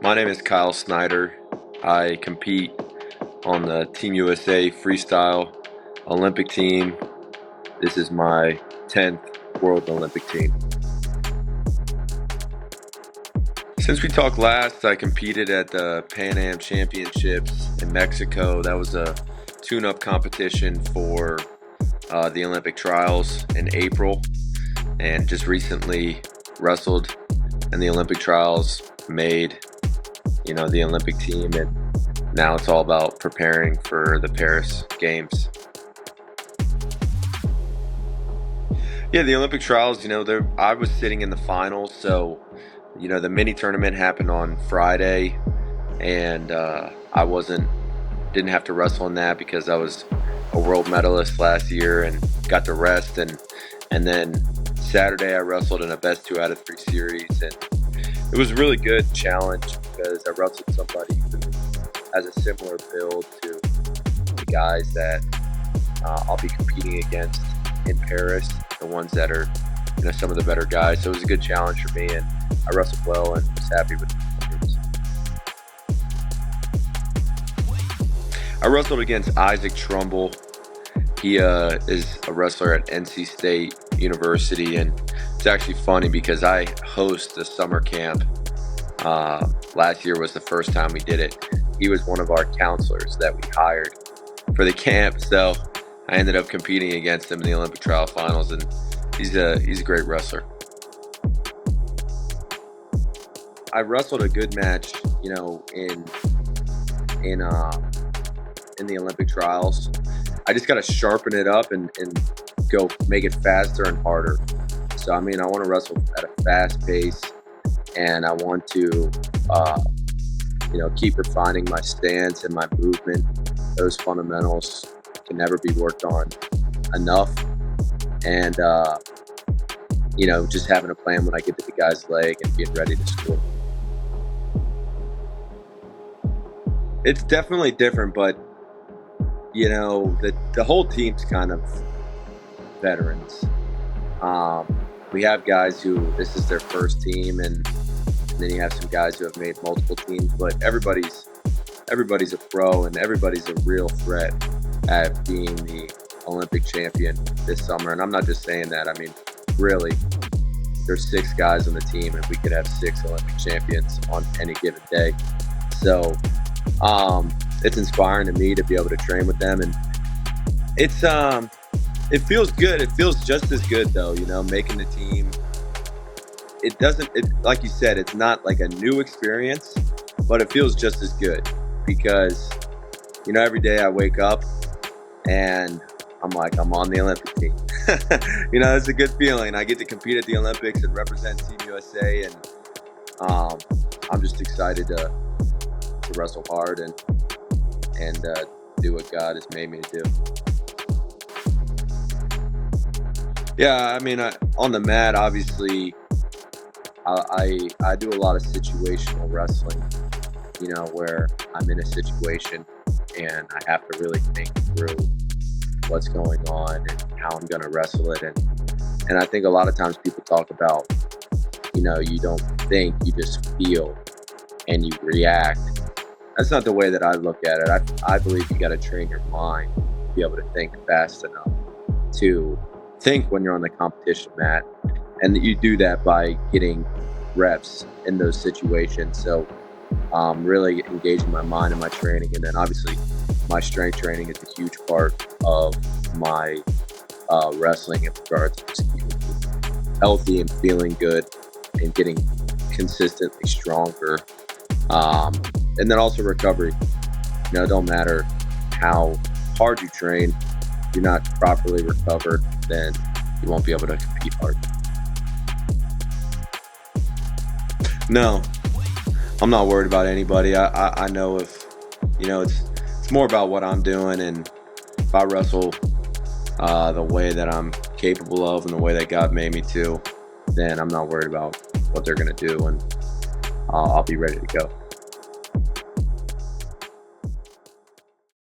My name is Kyle Snyder. I compete on the Team USA Freestyle Olympic team. This is my 10th World Olympic team. Since we talked last, I competed at the Pan Am Championships in Mexico. That was a tune-up competition for the Olympic trials in April, and just recently wrestled in the Olympic trials, made the Olympic team, and now it's all about preparing for the Paris Games. Yeah, the Olympic trials, I was sitting in the finals, so the mini tournament happened on Friday, and I didn't have to wrestle in that because I was a world medalist last year and got to rest, and then Saturday I wrestled in a best 2 out of 3 series, and it was a really good challenge because I wrestled somebody who has a similar build to the guys that I'll be competing against in Paris, the ones that are some of the better guys. So it was a good challenge for me, and I wrestled well and was happy with the performance. I wrestled against Isaac Trumbull. He is a wrestler at NC State University, and it's actually funny because I host the summer camp. Last year was the first time we did it. He was one of our counselors that we hired for the camp, so I ended up competing against him in the Olympic trial finals, and he's a great wrestler. I wrestled a good match, in the Olympic trials. I just got to sharpen it up and go make it faster and harder. So, I want to wrestle at a fast pace, and I want to, keep refining my stance and my movement. Those fundamentals can never be worked on enough. And, just having a plan when I get to the guy's leg and being ready to score. It's definitely different, but, the whole team's kind of veterans. We have guys who this is their first team, and then you have some guys who have made multiple teams, but everybody's a pro, and everybody's a real threat at being the Olympic champion this summer. And I'm not just saying that. Really, there's 6 guys on the team, and we could have 6 Olympic champions on any given day. So it's inspiring to me to be able to train with them, and it feels good. It feels just as good though, making the team. It like you said, it's not like a new experience, but it feels just as good because, every day I wake up and I'm like, I'm on the Olympic team. It's a good feeling. I get to compete at the Olympics and represent Team USA, and I'm just excited to wrestle hard and do what God has made me to do. Yeah, on the mat, obviously, I do a lot of situational wrestling, where I'm in a situation and I have to really think through what's going on and how I'm going to wrestle it. And I think a lot of times people talk about, you don't think, you just feel and you react. That's not the way that I look at it. I believe you got to train your mind to be able to think fast enough to think when you're on the competition mat, and that you do that by getting reps in those situations. So really engaging my mind and my training, and then obviously my strength training is a huge part of my wrestling in regards to just keeping healthy and feeling good and getting consistently stronger. And then also recovery. It don't matter how hard you train, if you're not properly recovered, then you won't be able to compete hard. No, I'm not worried about anybody. I know if, it's more about what I'm doing, and if I wrestle the way that I'm capable of and the way that God made me to, then I'm not worried about what they're going to do, and I'll be ready to go.